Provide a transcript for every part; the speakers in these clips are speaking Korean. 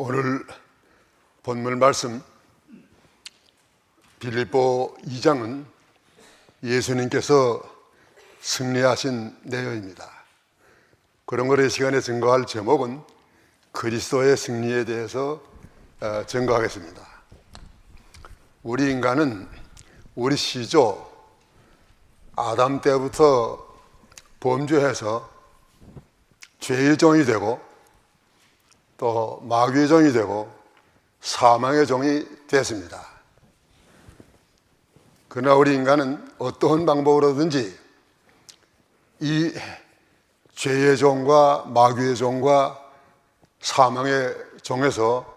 오늘 본문 말씀 빌립보 2장은 예수님께서 승리하신 내용입니다. 그런 것을 이 시간에 증거할 제목은 그리스도의 승리에 대해서 증거하겠습니다. 우리 인간은 우리 시조 아담 때부터 범죄해서 죄의 종이 되고 또 마귀의 종이 되고 사망의 종이 됐습니다. 그러나 우리 인간은 어떠한 방법으로든지 이 죄의 종과 마귀의 종과 사망의 종에서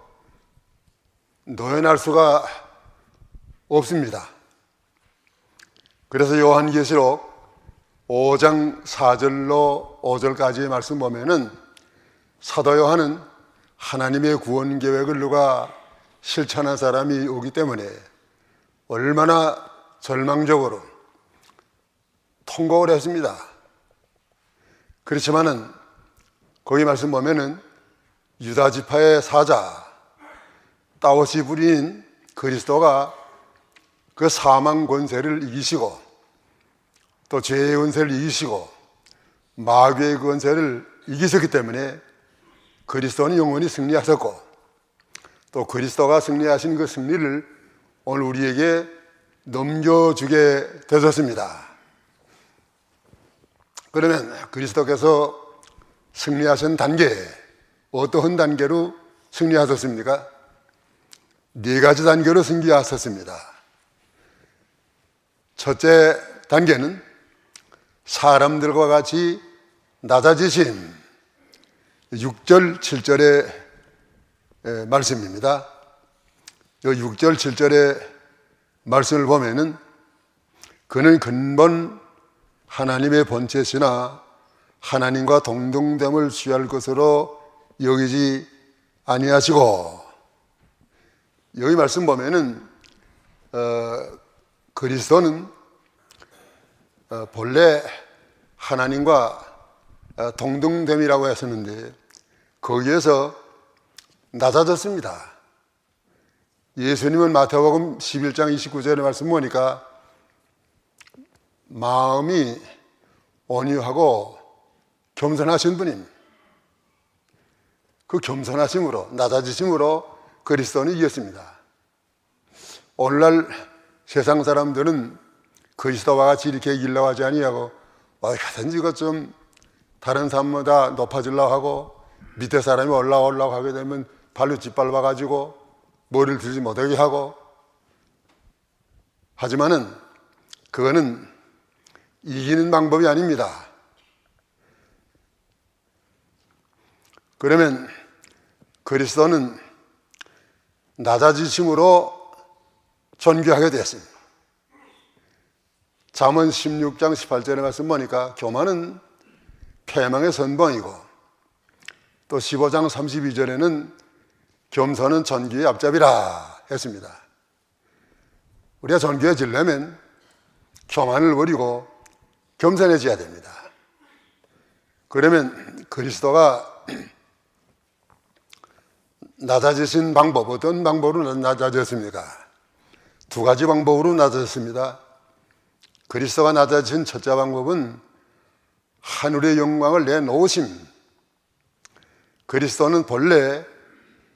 노연할 수가 없습니다. 그래서 요한계시록 5장 4절로 5절까지의 말씀 보면은 사도 요한은 하나님의 구원 계획을 누가 실천한 사람이 오기 때문에 얼마나 절망적으로 통곡을 했습니다. 그렇지만은 거기 말씀 보면은 유다 지파의 사자 다윗이 부린 그리스도가 그 사망 권세를 이기시고 또 죄의 권세를 이기시고 마귀의 권세를 이기셨기 때문에 그리스도는 영원히 승리하셨고 또 그리스도가 승리하신 그 승리를 오늘 우리에게 넘겨주게 되셨습니다. 그러면 그리스도께서 승리하신 단계, 어떠한 단계로 승리하셨습니까? 네 가지 단계로 승리하셨습니다. 첫째 단계는 사람들과 같이 낮아지심, 6절, 7절의 말씀입니다. 이 6절, 7절의 말씀을 보면은 그는 근본 하나님의 본체시나 하나님과 동등됨을 취할 것으로 여기지 아니하시고, 여기 말씀 보면은 그리스도는 본래 하나님과 동등됨이라고 했었는데 거기에서 낮아졌습니다. 예수님은 마태복음 11장 29절의 말씀 보니까 마음이 온유하고 겸손하신 분입니다. 그 겸손하심으로, 낮아지심으로 그리스도는 이겼습니다. 오늘날 세상 사람들은 그리스도와 같이 이렇게 이기려고 하지 아니하고 어디가든지 이것 좀 다른 사람보다 높아지려고 하고 밑에 사람이 올라오려고 하게 되면 발로 짓밟아가지고 머리를 들지 못하게 하고, 하지만은 그거는 이기는 방법이 아닙니다. 그러면 그리스도는 낮아지심으로 존귀하게 되었습니다. 잠언 16장 18절의 말씀 보니까 교만은 패망의 선봉이고 또 15장 32절에는 겸손은 존귀의 앞잡이라 했습니다. 우리가 존귀해지려면 교만을 버리고 겸손해져야 됩니다. 그러면 그리스도가 낮아지신 방법, 어떤 방법으로 낮아졌습니까? 두 가지 방법으로 낮아졌습니다. 그리스도가 낮아진 첫째 방법은 하늘의 영광을 내놓으심. 그리스도는 본래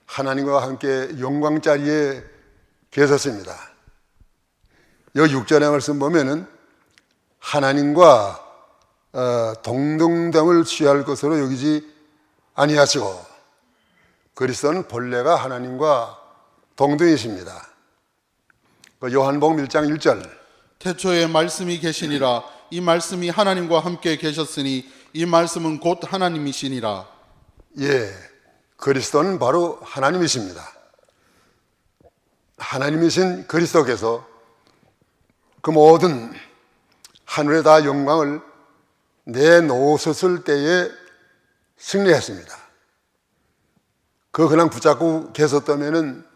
하나님과 함께 영광 자리에 계셨습니다. 여기 6절의 말씀 보면은 하나님과 동등됨을 취할 것으로 여기지 아니하시고, 그리스도는 본래가 하나님과 동등이십니다. 요한복음 1장 1절 태초에 말씀이 계시니라. 이 말씀이 하나님과 함께 계셨으니 이 말씀은 곧 하나님이시니라. 예, 그리스도는 바로 하나님이십니다. 하나님이신 그리스도께서 그 모든 하늘에 다 영광을 내놓으셨을 때에 승리했습니다. 그냥 붙잡고 계셨다면은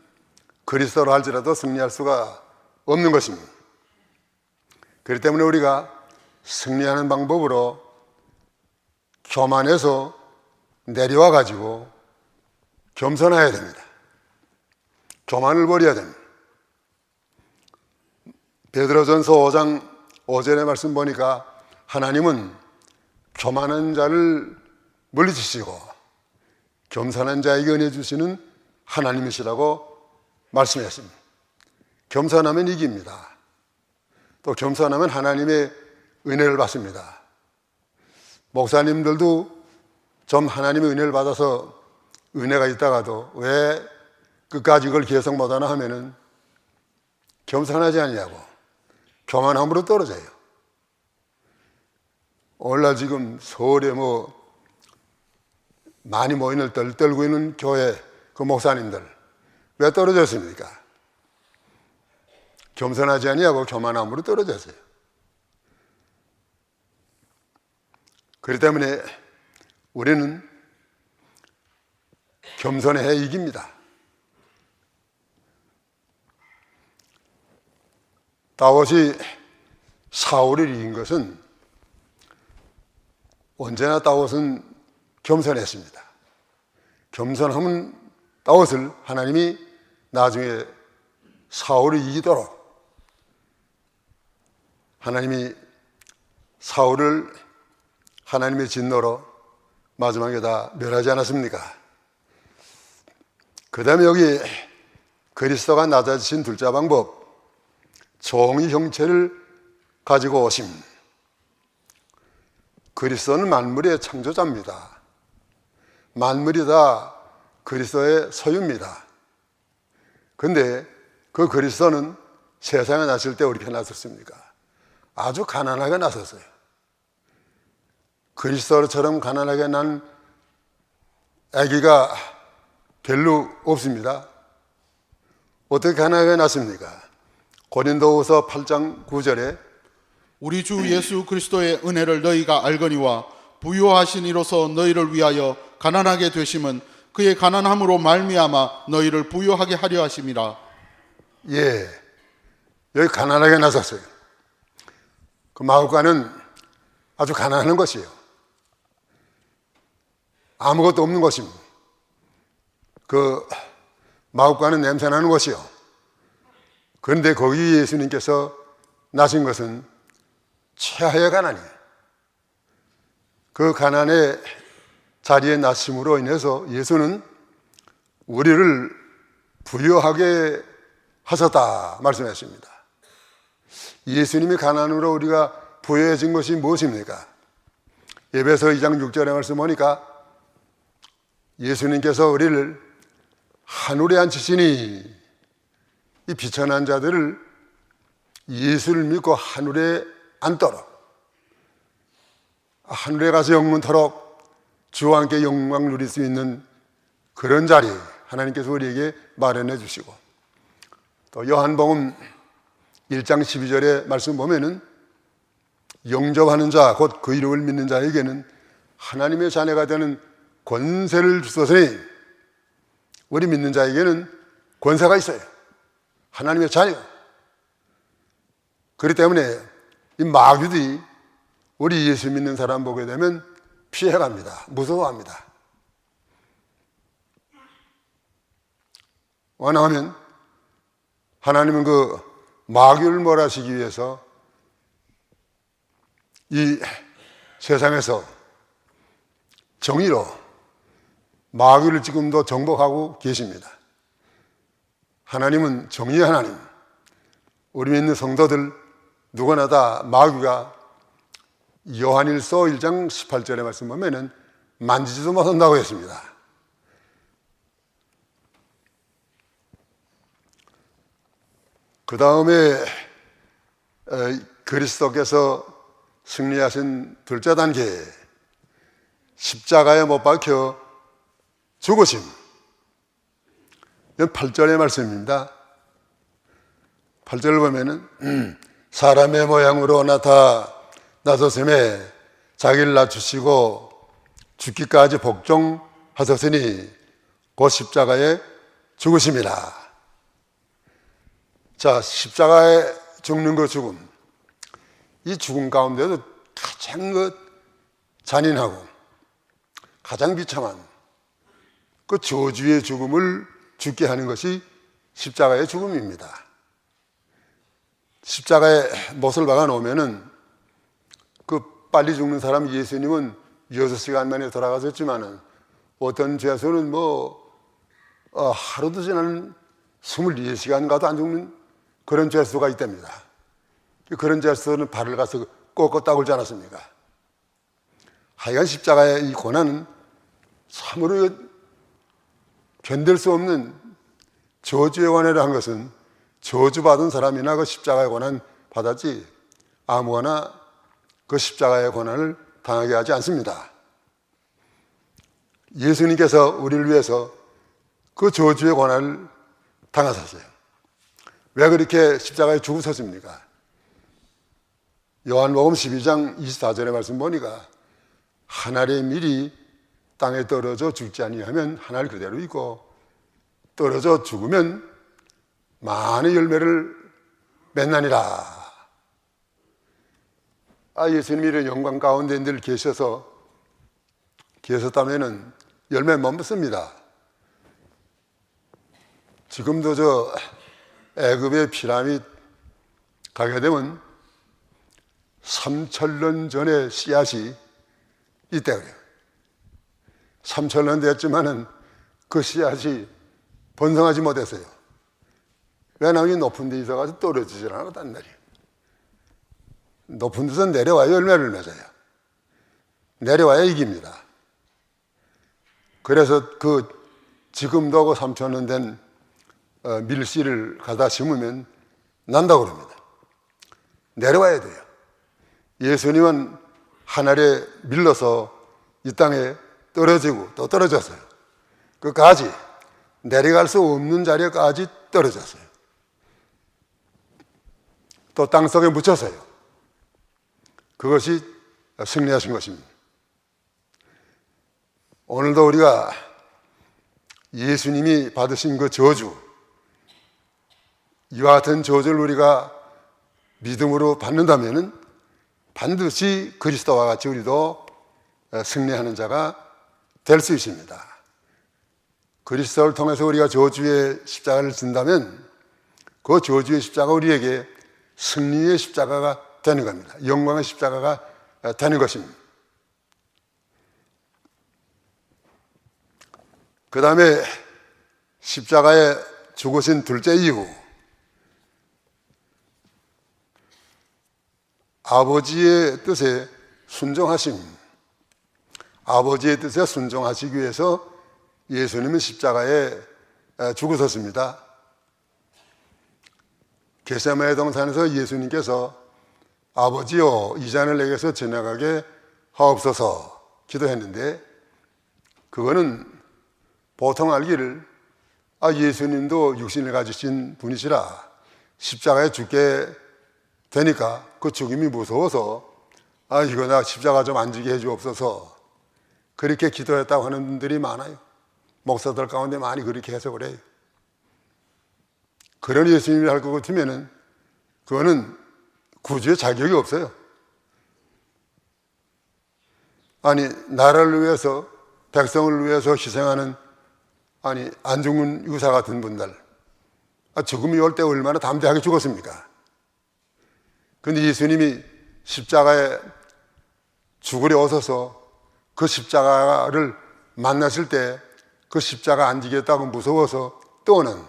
그리스도로 할지라도 승리할 수가 없는 것입니다. 그렇기 때문에 우리가 승리하는 방법으로 교만해서 내려와 가지고 겸손해야 됩니다. 교만을 버려야 됩니다. 베드로전서 5장 5절의 말씀 보니까 하나님은 교만한 자를 물리치시고 겸손한 자에게 은혜 주시는 하나님이시라고 말씀했습니다. 겸손하면 이깁니다. 또 겸손하면 하나님의 은혜를 받습니다. 목사님들도 좀 하나님의 은혜를 받아서 은혜가 있다가도 왜 끝까지 그걸 계속 못하나 하면은 겸손하지 않냐고 교만함으로 떨어져요. 오늘날 지금 서울에 많이 모인을 떨고 있는 교회 그 목사님들 왜 떨어졌습니까? 겸손하지 아니하고 교만함으로 떨어졌어요. 그렇기 때문에 우리는 겸손해야 이깁니다. 다윗이 사울을 이긴 것은 언제나 다윗은 겸손했습니다. 겸손하면 다윗을 하나님이 나중에 사울을 이기도록 하나님이 사울을 하나님의 진노로 마지막에 다 멸하지 않았습니까? 그 다음에 여기 그리스도가 낮아지신 둘째 방법, 종의 형체를 가지고 오심. 그리스도는 만물의 창조자입니다. 만물이 다 그리스도의 소유입니다. 그런데 그 그리스도는 세상에 나실 때 어떻게 나섰습니까? 아주 가난하게 나섰어요. 그리스도처럼 가난하게 난 아기가 별로 없습니다. 어떻게 가난하게 났습니까? 고린도후서 8장 9절에 우리 주 예수 그리스도의 은혜를 너희가 알거니와 부요하신 이로서 너희를 위하여 가난하게 되심은 그의 가난함으로 말미암아 너희를 부요하게 하려 하심이라. 예, 여기 가난하게 나섰어요. 그 마구간은 아주 가난한 것이에요. 아무것도 없는 것입니다. 그 마구간은 냄새나는 것이요. 그런데 거기 예수님께서 나신 것은 최하의 가난이에요. 그 가난의 자리에 나심으로 인해서 예수는 우리를 부유하게 하셨다 말씀하십니다. 예수님이 가난으로 우리가 부유해진 것이 무엇입니까? 에베소 2장 6절의 말씀 보니까 예수님께서 우리를 하늘에 앉히시니 이 비천한 자들을 예수를 믿고 하늘에 앉도록 하늘에 가서 영원토록 주와 함께 영광 누릴 수 있는 그런 자리 하나님께서 우리에게 마련해 주시고 또 요한복음 1장 12절의 말씀 보면은 영접하는 자 곧 그 이름을 믿는 자에게는 하나님의 자녀가 되는 권세를 주소서니 우리 믿는 자에게는 권세가 있어요. 하나님의 자녀. 그렇기 때문에 이 마귀들이 우리 예수 믿는 사람 보게 되면 피해갑니다. 무서워합니다. 원하면 하나님은 그 마귀를 몰아시기 위해서 이 세상에서 정의로 마귀를 지금도 정복하고 계십니다. 하나님은 정의의 하나님. 우리 믿는 성도들 누구나 다 마귀가 요한일서 1장 18절의 말씀 보면은 만지지도 못한다고 했습니다. 그 다음에 그리스도께서 승리하신 둘째 단계 십자가에 못 박혀 죽으심. 이건 8절의 말씀입니다. 8절을 보면은 사람의 모양으로 나타나셨음에 자기를 낮추시고 죽기까지 복종하셨으니 곧 십자가에 죽으심이라. 자, 십자가에 죽는 그 죽음. 이 죽음 가운데도 가장 잔인하고 가장 비참한 그 저주의 죽음을 죽게 하는 것이 십자가의 죽음입니다. 십자가에 못을 박아 놓으면은 그 빨리 죽는 사람 예수님은 6시간 만에 돌아가셨지만은 어떤 죄수는 하루도 지나는 24시간 가도 안 죽는 그런 죄수가 있답니다. 그런 죄수는 발을 가서 꺾었다고 그러지 않았습니까? 하여간 십자가의 이 고난은 참으로 견딜 수 없는 저주의 고난이라 한 것은 저주받은 사람이나 그 십자가의 고난 받았지 아무거나 그 십자가의 고난을 당하게 하지 않습니다. 예수님께서 우리를 위해서 그 저주의 고난을 당하셨어요. 왜 그렇게 십자가에 죽으셨습니까? 요한복음 12장 24절의 말씀 보니까 한 알의 밀이 땅에 떨어져 죽지 아니하면 한 알 그대로 있고 떨어져 죽으면 많은 열매를 맺나니라. 예수님이 이런 영광 가운데 늘 계셨다면은 열매 못 맺습니다. 지금도 저 애굽의 피라미드 가게 되면 3,000년 전에 씨앗이 있다 그래요. 3,000년 됐지만은 그 씨앗이 번성하지 못했어요. 왜냐하면 높은 데 있어가지고 떨어지질 않았단 말이에요. 높은 데서 내려와야 열매를 맺어요. 내려와야 이깁니다. 그래서 지금도 그 3,000년 된 밀씨를 가다 심으면 난다고 그럽니다. 내려와야 돼요. 예수님은 하늘에 밀려서 이 땅에 떨어지고 또 떨어졌어요. 끝까지 내려갈 수 없는 자리까지 떨어졌어요. 또 땅속에 묻혔어요. 그것이 승리하신 것입니다. 오늘도 우리가 예수님이 받으신 그 저주, 이와 같은 저주를 우리가 믿음으로 받는다면 반드시 그리스도와 같이 우리도 승리하는 자가 될 수 있습니다. 그리스도를 통해서 우리가 저주의 십자가를 진다면 그 저주의 십자가 우리에게 승리의 십자가가 되는 겁니다. 영광의 십자가가 되는 것입니다. 그 다음에 십자가에 죽으신 둘째 이유, 아버지의 뜻에 순종하심. 아버지의 뜻에 순종하시기 위해서 예수님은 십자가에 죽으셨습니다. 겟세마네 동산에서 예수님께서 아버지여 이 잔을 내게서 지나가게 하옵소서 기도했는데, 그거는 보통 알기를 예수님도 육신을 가지신 분이시라 십자가에 죽게 되니까 그 죽음이 무서워서 이거 나 십자가 좀 안 지게 해주옵소서 그렇게 기도했다고 하는 분들이 많아요. 목사들 가운데 많이 그렇게 해서 그래요. 그런 예수님이 할 것 같으면은 그거는 구주의 자격이 없어요. 나라를 위해서 백성을 위해서 희생하는 안 죽는 유사 같은 분들, 죽음이 올 때 얼마나 담대하게 죽었습니까? 그런데 예수님이 십자가에 죽으려 오셔서 그 십자가를 만났을 때 그 십자가 안 지겠다고 무서워서 떠오는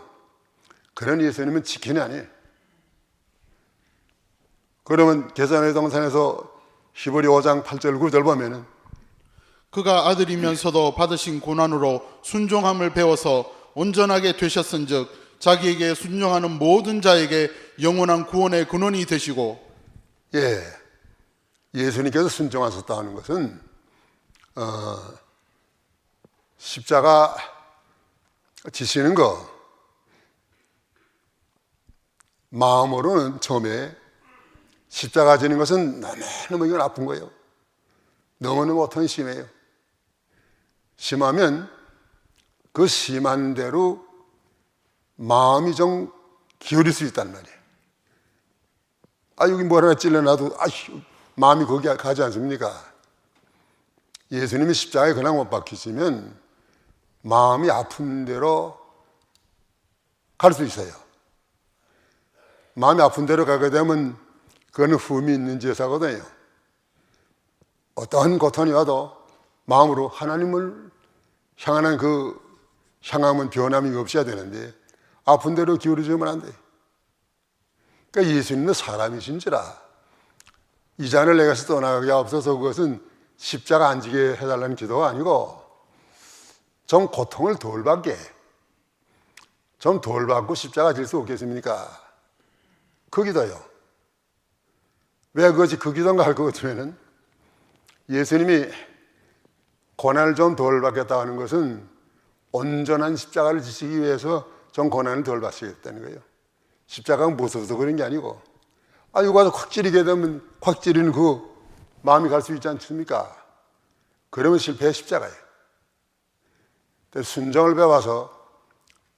그런 예수님은 지킨이 아니에요. 그러면 겟세마네 동산에서 히브리 5장 8절 9절 보면은 그가 아들이면서도 받으신 고난으로 순종함을 배워서 온전하게 되셨은즉 자기에게 순종하는 모든 자에게 영원한 구원의 근원이 되시고. 예수님께서 순종하셨다는 것은 십자가 지시는 거 마음으로는 처음에 십자가 지는 것은 너무너무 이건 아픈 거예요. 너무너무 고통이 심해요. 심하면 그 심한 대로 마음이 좀 기울일 수 있단 말이에요. 여기 뭐 하나 찔러놔도 마음이 거기 가지 않습니까? 예수님이 십자가에 그냥 못 박히시면 마음이 아픈 대로 갈 수 있어요. 마음이 아픈 대로 가게 되면 그거는 흠이 있는 제사거든요. 어떠한 고통이 와도 마음으로 하나님을 향하는 그 향함은 변함이 없어야 되는데 아픈 대로 기울여주면 안 돼. 그러니까 예수님은 사람이신지라 이 잔을 내게서 떠나게 없어서 그것은 십자가 안 지게 해달라는 기도가 아니고 좀 고통을 덜 받게, 좀 덜 받고 십자가 질 수 없겠습니까? 그 기도요. 왜 그것이 그 기도인가 할 것 같으면은 예수님이 고난을 좀 덜 받겠다 하는 것은 온전한 십자가를 지시기 위해서 좀 고난을 덜 받으시겠다는 거예요. 십자가가 무서워서 그런 게 아니고 이거 가서 확 찌르게 되면 확 찌르는 그 마음이 갈 수 있지 않습니까? 그러면 실패의 십자가예요. 순종을 배워서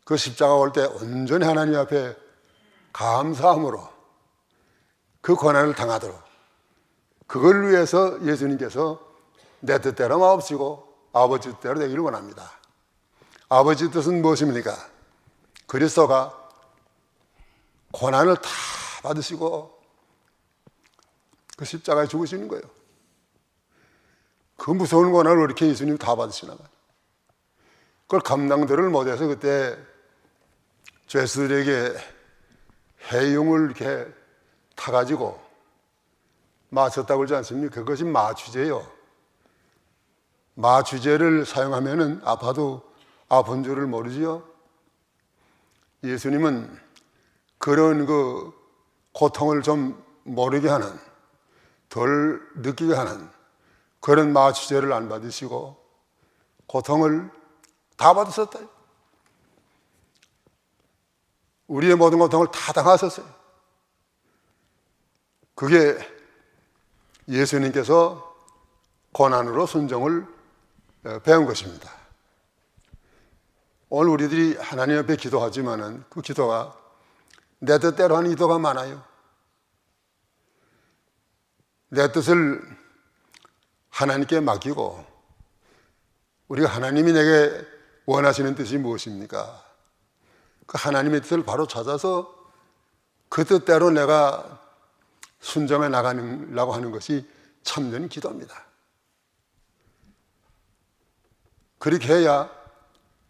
그 십자가 올 때 온전히 하나님 앞에 감사함으로 그 고난을 당하도록 그걸 위해서 예수님께서 내 뜻대로 마옵시고 아버지 뜻대로 되기를 원합니다. 아버지 뜻은 무엇입니까? 그리스도가 고난을 다 받으시고 그 십자가에 죽으시는 거예요. 그 무서운 고난을 이렇게 예수님 다 받으시나 봐요. 그걸 감당들을 못해서 그때 죄수들에게 해용을 이렇게 타가지고 마쳤다고 그러지 않습니까? 그것이 마취제예요. 마취제를 사용하면은 아파도 아픈 줄을 모르지요. 예수님은 그런 그 고통을 좀 모르게 하는, 덜 느끼게 하는 그런 마취제를 안 받으시고 고통을 다 받으셨다. 우리의 모든 고통을 다 당하셨어요. 그게 예수님께서 고난으로 순종을 배운 것입니다. 오늘 우리들이 하나님 앞에 기도하지만은 그 기도가 내 뜻대로 하는 기도가 많아요. 내 뜻을 하나님께 맡기고 우리가 하나님이 내게 원하시는 뜻이 무엇입니까? 그 하나님의 뜻을 바로 찾아서 그 뜻대로 내가 순종해 나가려고 하는 것이 참된 기도입니다. 그렇게 해야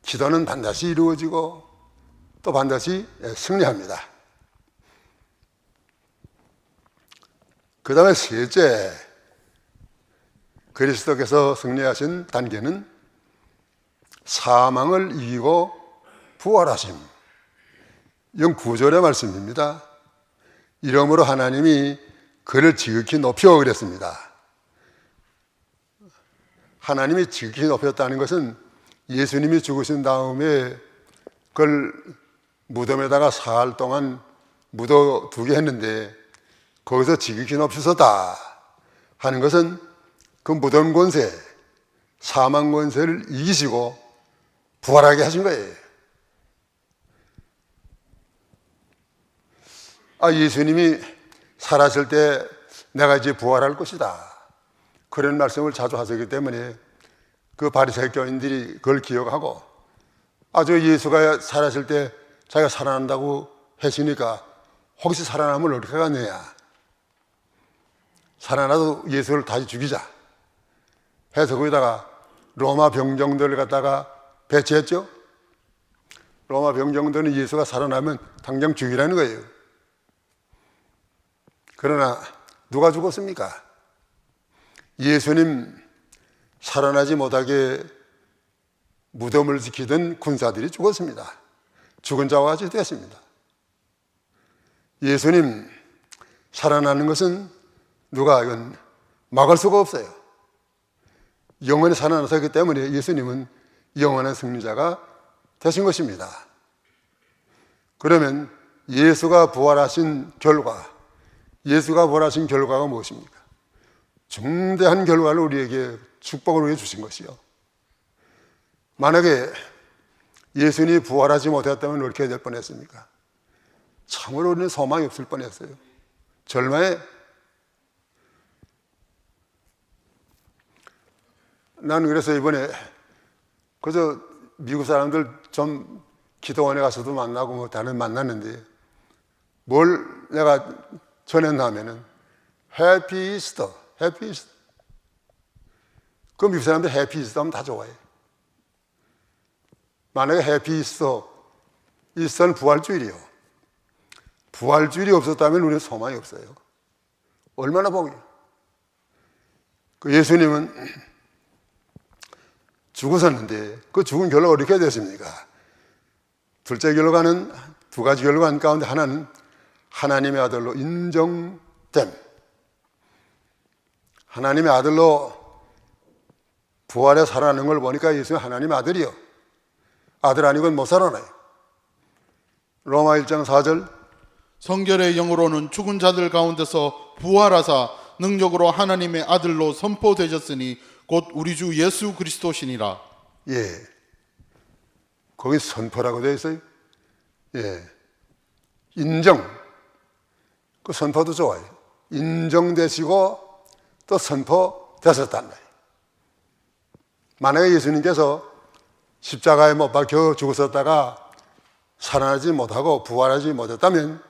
기도는 반드시 이루어지고 또 반드시 승리합니다. 그 다음에 셋째, 그리스도께서 승리하신 단계는 사망을 이기고 부활하심. 이건 9절의 말씀입니다. 이러므로 하나님이 그를 지극히 높여 그랬습니다. 하나님이 지극히 높였다는 것은 예수님이 죽으신 다음에 그걸 무덤에다가 사흘 동안 묻어두게 했는데 거기서 지극히 높이셨다 하는 것은 그 무덤 권세, 사망 권세를 이기시고 부활하게 하신 거예요. 예수님이 살았을 때 내가 이제 부활할 것이다, 그런 말씀을 자주 하셨기 때문에 그 바리새인 교인들이 그걸 기억하고 예수가 살았을 때 자기가 살아난다고 했으니까 혹시 살아나면 어떻게 하느냐, 살아나도 예수를 다시 죽이자 해서 거기다가 로마 병정들을 갖다가 배치했죠. 로마 병정들은 예수가 살아나면 당장 죽이라는 거예요. 그러나 누가 죽었습니까? 예수님 살아나지 못하게 무덤을 지키던 군사들이 죽었습니다. 죽은 자와 같이 되었습니다. 예수님 살아나는 것은 누가 이건 막을 수가 없어요. 영원히 살아나셨기 때문에 예수님은 영원한 승리자가 되신 것입니다. 그러면 예수가 부활하신 결과, 예수가 부활하신 결과가 무엇입니까? 중대한 결과를 우리에게 축복을 위해 주신 것이요. 만약에 예수님이 부활하지 못했다면 어떻게 될 뻔했습니까? 참으로 우리는 소망이 없을 뻔했어요. 절망에 나는 그래서 이번에 그저 미국 사람들 좀 기도원에 가서도 만나고 뭐 다른 만났는데 뭘 내가 전했나 하면은 해피 이스터, 해피 이스터. 그 미국 사람들 해피 이스터 하면 다 좋아해. 만약에 해피 이스터, 이스터는 부활주일이요. 부활주일이 없었다면 우리는 소망이 없어요. 얼마나 복이에요. 그 예수님은 죽으셨는데 그 죽은 결과가 어떻게 됐습니까? 둘째 결과는 두 가지 결과 가운데 하나는 하나님의 아들로 인정됨. 하나님의 아들로 부활에 살아나는 걸 보니까 예수는 하나님의 아들이요. 아들 아니고는 못 살아나요. 로마 1장 4절 성결의 영으로는 죽은 자들 가운데서 부활하사 능력으로 하나님의 아들로 선포되셨으니 곧 우리 주 예수 그리스도시니라. 예. 거기 선포라고 되어 있어요. 예. 인정. 그 선포도 좋아요. 인정되시고 또 선포되셨단 말이에요. 만약에 예수님께서 십자가에 못 박혀 죽으셨다가 살아나지 못하고 부활하지 못했다면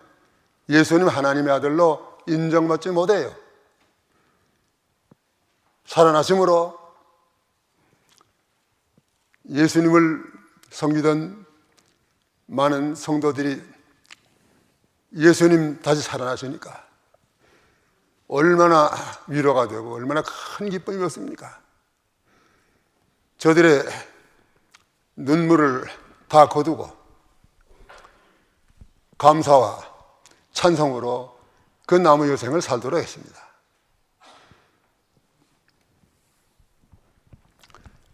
예수님 하나님의 아들로 인정받지 못해요. 살아나심으로 예수님을 섬기던 많은 성도들이 예수님 다시 살아나시니까 얼마나 위로가 되고 얼마나 큰 기쁨이었습니까? 저들의 눈물을 다 거두고 감사와 찬송으로 그 남은 여생을 살도록 했습니다.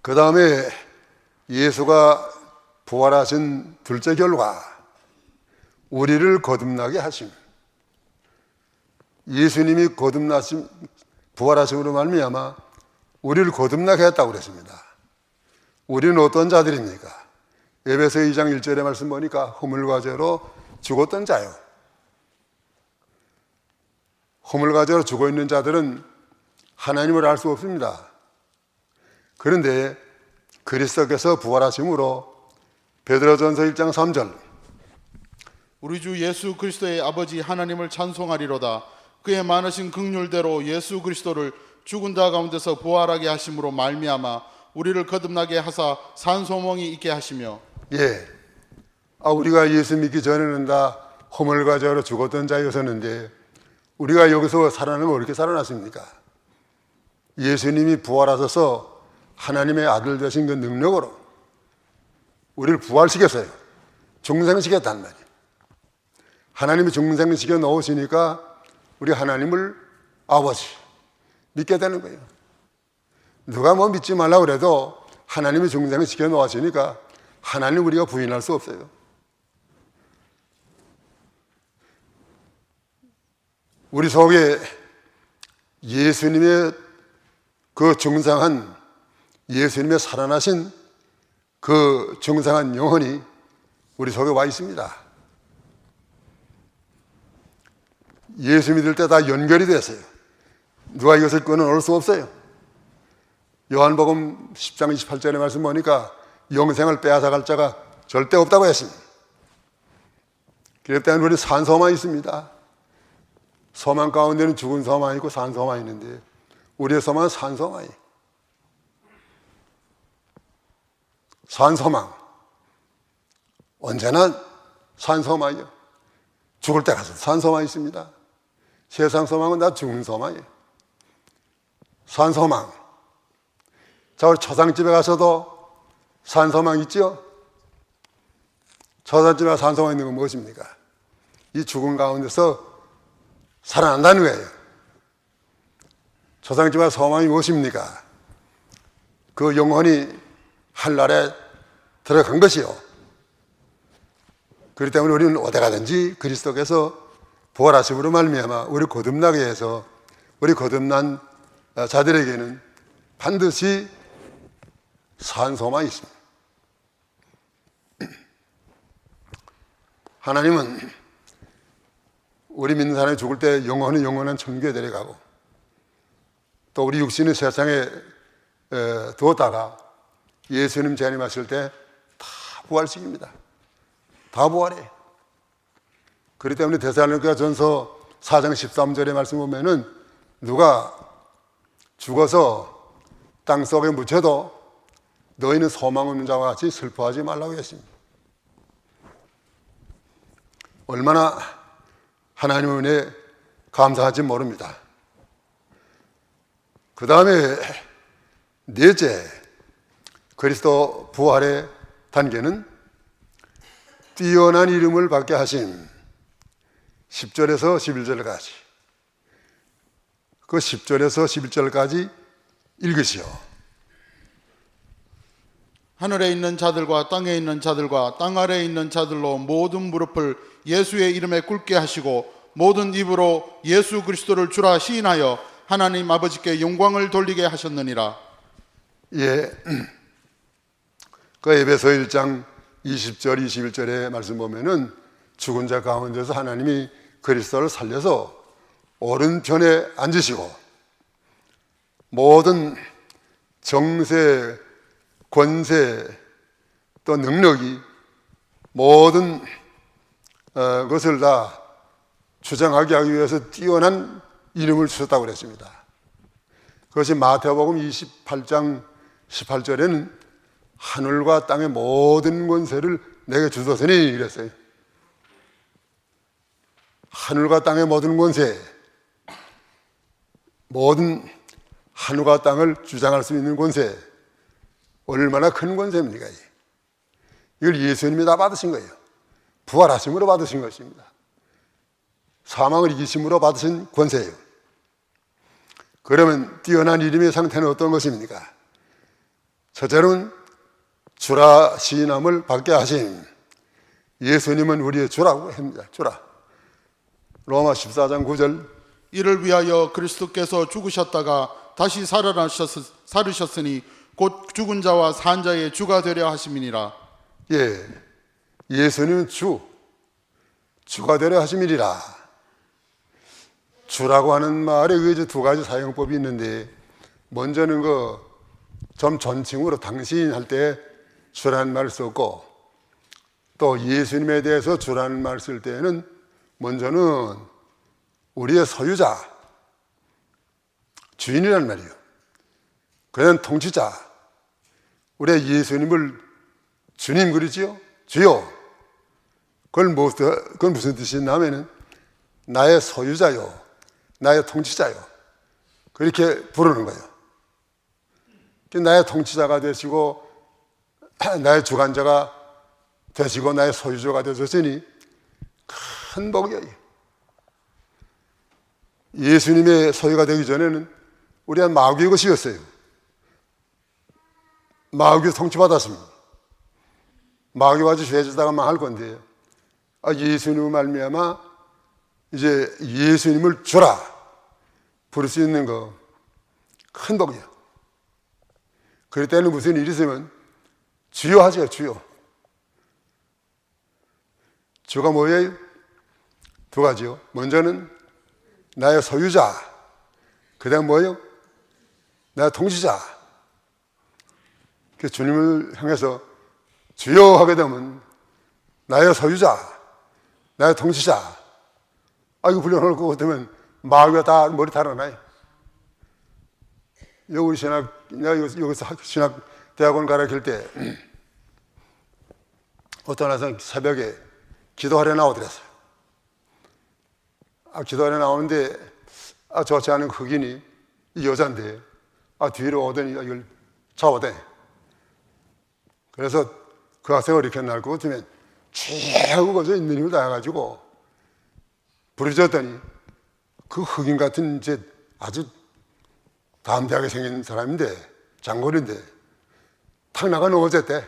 그 다음에 예수가 부활하신 둘째 결과, 우리를 거듭나게 하심. 예수님이 거듭나심, 부활하심으로 말미암아 우리를 거듭나게 했다고 그랬습니다. 우리는 어떤 자들입니까? 에베소 2장 1절의 말씀 보니까 허물과 죄로 죽었던 자요. 허물과 죄로 죽어 있는 자들은 하나님을 알 수 없습니다. 그런데 그리스도께서 부활하심으로 베드로전서 1장 3절 우리 주 예수 그리스도의 아버지 하나님을 찬송하리로다. 그의 많으신 긍휼대로 예수 그리스도를 죽은 자 가운데서 부활하게 하심으로 말미암아 우리를 거듭나게 하사 산 소망이 있게 하시며. 예. 우리가 예수 믿기 전에는 다 허물과 죄로 죽었던 자였었는데 우리가 여기서 살아나면 어떻게 살아났습니까? 예수님이 부활하셔서 하나님의 아들 되신 그 능력으로 우리를 부활시켰어요. 중생시켰단 말이에요. 하나님이 중생시켜 놓으시니까 우리 하나님을 아버지 믿게 되는 거예요. 누가 뭐 믿지 말라고 그래도 하나님이 중생시켜 놓으시니까 하나님 우리가 부인할 수 없어요. 우리 속에 예수님의 그 중상한 예수님의 살아나신 그 중상한 영혼이 우리 속에 와 있습니다. 예수 믿을 때 다 연결이 됐어요. 누가 이것을 끊어놓을 수 없어요. 요한복음 10장 28절의 말씀 보니까 영생을 빼앗아갈 자가 절대 없다고 했습니다. 그렇기 때문에 우리 산소만 있습니다. 소망 가운데는 죽은 소망이 있고 산 소망이 있는데 우리의 소망은 산 소망이에요. 산 소망. 언제나 산 소망이요. 죽을 때 가서 산 소망이 있습니다. 세상 소망은 다 죽는 소망이에요. 산 소망. 자, 우리 초상집에 가서도 산 소망 있죠? 초상집에 산 소망 있는 건 무엇입니까? 이 죽음 가운데서 살아난다는 거예요. 초상집에 소망이 무엇입니까? 그 영혼이 한날에 들어간 것이요. 그렇기 때문에 우리는 어디 가든지 그리스도께서 부활하심으로 말미암아 우리 거듭나게 해서 우리 거듭난 자들에게는 반드시 산 소망이 있습니다. 하나님은 우리 믿는 사람이 죽을 때 영원한 천국에 데려가고 또 우리 육신을 세상에 두었다가 예수님 재림하실 때 부활식입니다. 다 부활해. 그렇기 때문에 데살로니가 전서 4장 13절의 말씀 보면은 누가 죽어서 땅속에 묻혀도 너희는 소망 없는 자와 같이 슬퍼하지 말라고 했습니다. 얼마나 하나님의 은혜에 감사한지 모릅니다. 그 다음에 넷째, 그리스도 부활의 단계는 뛰어난 이름을 받게 하심. 10절에서 11절까지. 그 10절에서 11절까지 읽으시오. 하늘에 있는 자들과 땅에 있는 자들과 땅 아래에 있는 자들로 모든 무릎을 예수의 이름에 꿇게 하시고 모든 입으로 예수 그리스도를 주라 시인하여 하나님 아버지께 영광을 돌리게 하셨느니라. 예, 그 에베소 1장 20절 21절의 말씀 보면은 죽은 자 가운데서 하나님이 그리스도를 살려서 오른편에 앉으시고 모든 정세, 권세, 또 능력이 모든 것을 다 주장하게 하기 위해서 뛰어난 이름을 주셨다고 그랬습니다. 그것이 마태복음 28장 18절에는 하늘과 땅의 모든 권세를 내게 주셨으니 그랬어요. 하늘과 땅의 모든 권세, 모든 하늘과 땅을 주장할 수 있는 권세, 얼마나 큰 권세입니까? 이걸 예수님이 다 받으신 거예요. 부활하심으로 받으신 것입니다. 사망을 이기심으로 받으신 권세예요. 그러면 뛰어난 이름의 상태는 어떤 것입니까? 첫째는 주라 시인함을 받게 하심. 예수님은 우리의 주라고 합니다. 주라. 로마 14장 9절. 이를 위하여 그리스도께서 죽으셨다가 다시 살으셨으니 곧 죽은 자와 산 자의 주가 되려 하심이니라. 예, 예수님은 주가 되려 하심이리라. 주라고 하는 말에 의해서 두 가지 사용법이 있는데, 먼저는 좀 존칭으로 당신 할 때 주라는 말을 썼고, 또 예수님에 대해서 주라는 말을 쓸 때는 먼저는 우리의 소유자, 주인이라는 말이에요. 그냥 통치자, 우리의 예수님을 주님 그러지요? 주요. 그건 무슨 뜻이냐면은 나의 소유자요, 나의 통치자요, 그렇게 부르는 거예요. 나의 통치자가 되시고 나의 주관자가 되시고 나의 소유자가 되셨으니 큰 복이에요. 예수님의 소유가 되기 전에는 우리가 마귀의 것이었어요. 마귀의 통치받았습니다. 마귀와 같이 죄지다가 망할 건데, 예수님을 말미암아 이제 예수님을 주라 부를 수 있는 거 큰 복이야. 그럴 때는 무슨 일이 있으면 주여 하세요. 주여. 주가 뭐예요? 두 가지요. 먼저는 나의 소유자, 그 다음 뭐예요? 나의 통치자. 주님을 향해서 주여 하게 되면 나의 소유자, 나의 통치자, 이거 불려놓을 것 같으면 마귀가 다 머리 달아나요. 우리 내가 여기서 신학대학원 가르칠 때 어떤 학생 새벽에 기도하러 나오더랬어요. 기도하러 나오는데 좋지 않은 흑인이 이 여자인데 뒤로 오더니 이걸 잡아대. 그래서 그 학생을 이렇게 날 것 같으면 최하고 거기서 있는 힘을 다해가지고 부르짖었더니 그 흑인 같은 이제 아주 담대하게 생긴 사람인데, 장거리인데 탁 나가 넘어졌대.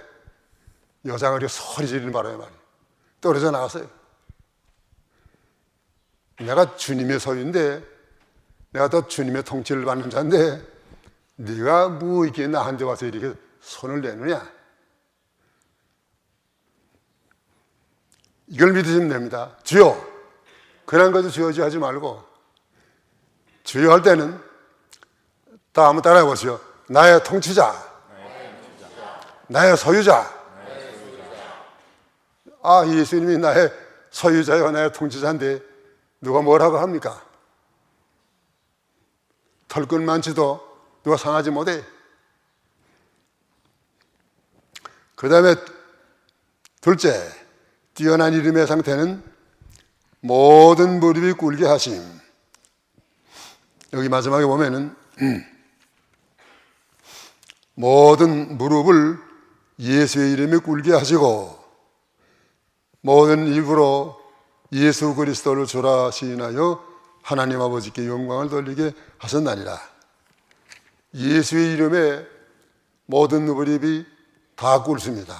여자가 이렇게 소리 지르는 바람에 말이야 떨어져 나갔어요. 내가 주님의 소유인데, 내가 또 주님의 통치를 받는 자인데 네가 뭐 이렇게 나한테 와서 이렇게 손을 내느냐? 이걸 믿으시면 됩니다. 주여, 그런 것도 주여지 하지 말고, 주여 할 때는 다 한번 따라해 보시오. 나의 통치자, 나의 소유자, 아, 예수님이 나의 소유자요, 나의 통치자인데 누가 뭐라고 합니까? 털끝만치도 누가 상하지 못해. 그 다음에 둘째, 뛰어난 이름의 상태는 모든 무릎이 꿇게 하심. 여기 마지막에 보면은 모든 무릎을 예수의 이름에 꿇게 하시고 모든 입으로 예수 그리스도를 주라 시인하여 하나님 아버지께 영광을 돌리게 하셨나니라. 예수의 이름에 모든 무릎이 다 꿇습니다.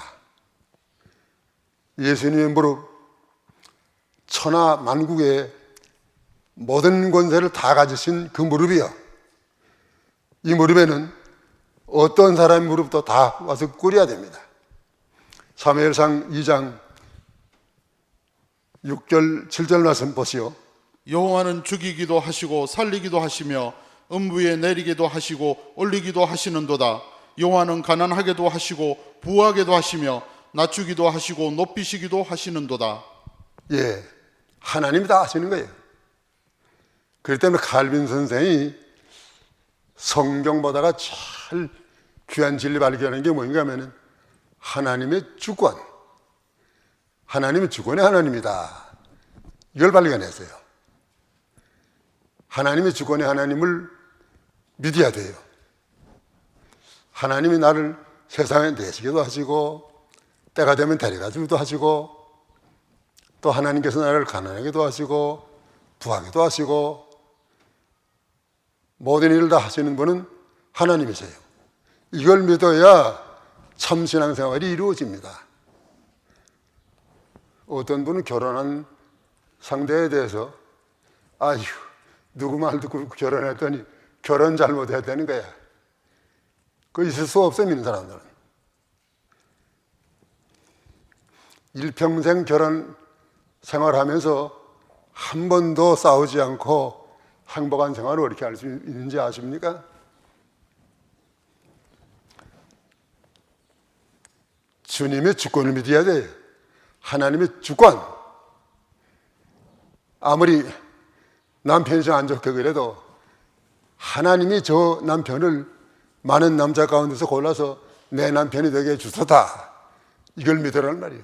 예수님의 무릎, 천하 만국의 모든 권세를 다 가지신 그 무릎이요, 이 무릎에는 어떤 사람의 무릎도 다 와서 꿇어야 됩니다. 사무엘상 2장 6절 7절 말씀 보시오. 여호와는 죽이기도 하시고 살리기도 하시며 음부에 내리기도 하시고 올리기도 하시는도다. 여호와는 가난하게도 하시고 부하게도 하시며 낮추기도 하시고 높이시기도 하시는도다. 예, 하나님이 다 하시는 거예요. 그렇기 때문에 칼빈 선생이 성경보다가 제일 귀한 진리 발견하는 게 뭔가 하면은 하나님의 주권, 하나님은 주권의 하나님이다, 이걸 발견했어요. 하나님의 주권의 하나님을 믿어야 돼요. 하나님이 나를 세상에 내시기도 하시고 때가 되면 데려가주기도 하시고 또 하나님께서 나를 가난하게도 하시고 부하게도 하시고 모든 일을 다 하시는 분은 하나님이세요. 이걸 믿어야 참 신앙생활이 이루어집니다. 어떤 분은 결혼한 상대에 대해서 아휴, 누구 말 듣고 결혼했더니 결혼 잘못했다는 거야. 그거 있을 수 없어요, 믿는 사람들은. 일평생 결혼 생활하면서 한 번도 싸우지 않고 행복한 생활을 어떻게 할 수 있는지 아십니까? 주님의 주권을 믿어야 돼요. 하나님의 주권. 아무리 남편이 좀 안 좋게 그래도 하나님이 저 남편을 많은 남자 가운데서 골라서 내 남편이 되게 해주소다, 이걸 믿으라는 말이에요.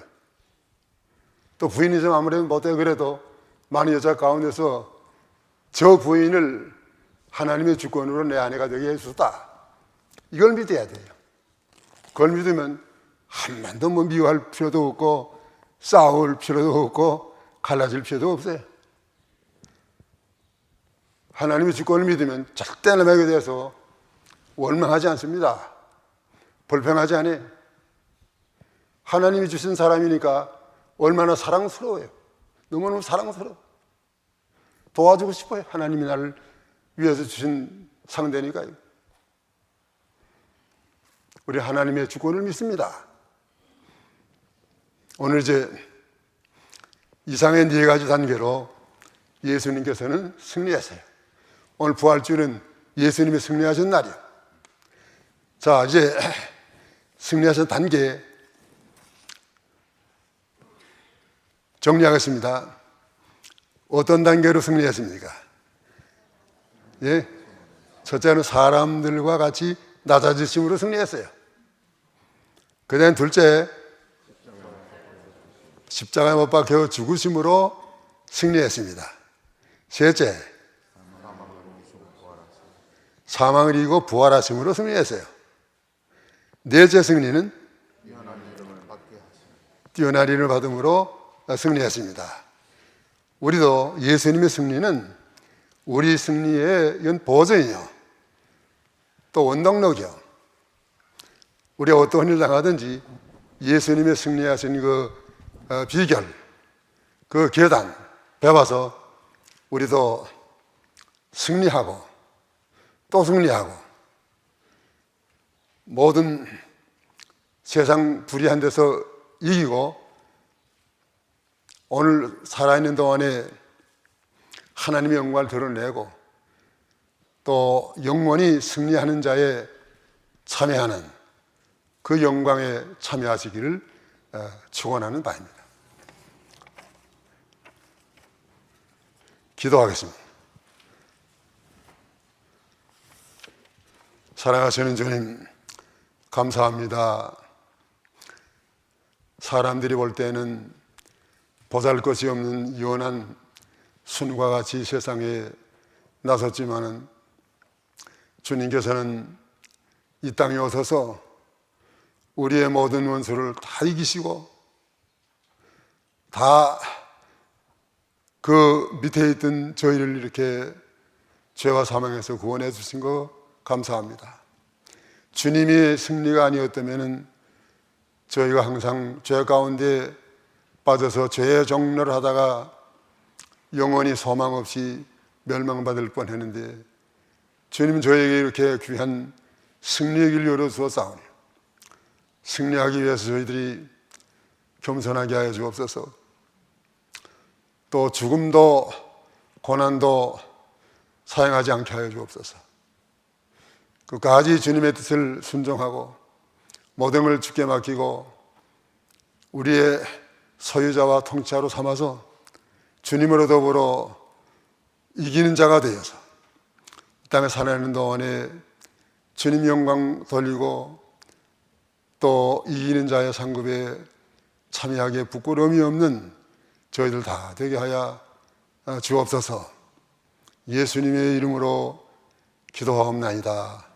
또 부인이 좀 아무래도 못해 그래도 많은 여자 가운데서 저 부인을 하나님의 주권으로 내 아내가 되게 해주소다, 이걸 믿어야 돼요. 그걸 믿으면 한 번도 뭐 미워할 필요도 없고 싸울 필요도 없고 갈라질 필요도 없어요. 하나님의 주권을 믿으면 절대 남에게 대해서 원망하지 않습니다. 불평하지 않아요. 하나님이 주신 사람이니까 얼마나 사랑스러워요. 너무너무 사랑스러워. 도와주고 싶어요. 하나님이 나를 위해서 주신 상대니까요. 우리 하나님의 주권을 믿습니다. 오늘 이제 이상의 4가지 단계로 예수님께서는 승리하세요. 오늘 부활주일은 예수님이 승리하신 날이에요. 자, 이제 승리하신 단계 정리하겠습니다. 어떤 단계로 승리했습니까? 예? 첫째는 사람들과 같이 낮아지심으로 승리했어요. 그 다음 둘째, 십자가에 못 박혀 죽으심으로 승리했습니다. 셋째, 사망을 이기고 부활하심으로 승리했어요. 넷째 승리는 뛰어난 이름을 받음으로 승리했습니다. 우리도 예수님의 승리는 우리 승리의 이건 보전이요, 또 원동력이요. 우리가 어떤 일 당하든지 예수님의 승리하신 그 비결, 그 계단 배워서 우리도 승리하고 또 승리하고 모든 세상 불의한 데서 이기고 오늘 살아있는 동안에 하나님의 영광을 드러내고 또 영원히 승리하는 자에 참여하는 그 영광에 참여하시기를 축원하는 바입니다. 기도하겠습니다. 사랑하시는 주님, 감사합니다. 사람들이 볼 때는 보잘것이 없는 연한 순과 같이 세상에 나섰지만은 주님께서는 이 땅에 오셔서 우리의 모든 원수를 다 이기시고 다 그 밑에 있던 저희를 이렇게 죄와 사망에서 구원해 주신 거 감사합니다. 주님이 승리가 아니었다면 저희가 항상 죄 가운데 빠져서 죄의 종로를 하다가 영원히 소망 없이 멸망받을 뻔했는데 주님은 저에게 이렇게 귀한 승리의 길 열어주었사오니 승리하기 위해서 저희들이 겸손하게 하여 주옵소서. 또 죽음도 고난도 사용하지 않게 하여 주옵소서. 끝까지 주님의 뜻을 순종하고 모든 걸 주께 맡기고 우리의 소유자와 통치자로 삼아서 주님으로 더불어 이기는 자가 되어서 이 땅에 살아있는 동안에 주님 영광 돌리고 또 이기는 자의 상급에 참여하기에 부끄러움이 없는 저희들 다 되게 하여 주옵소서. 예수님의 이름으로 기도하옵나이다.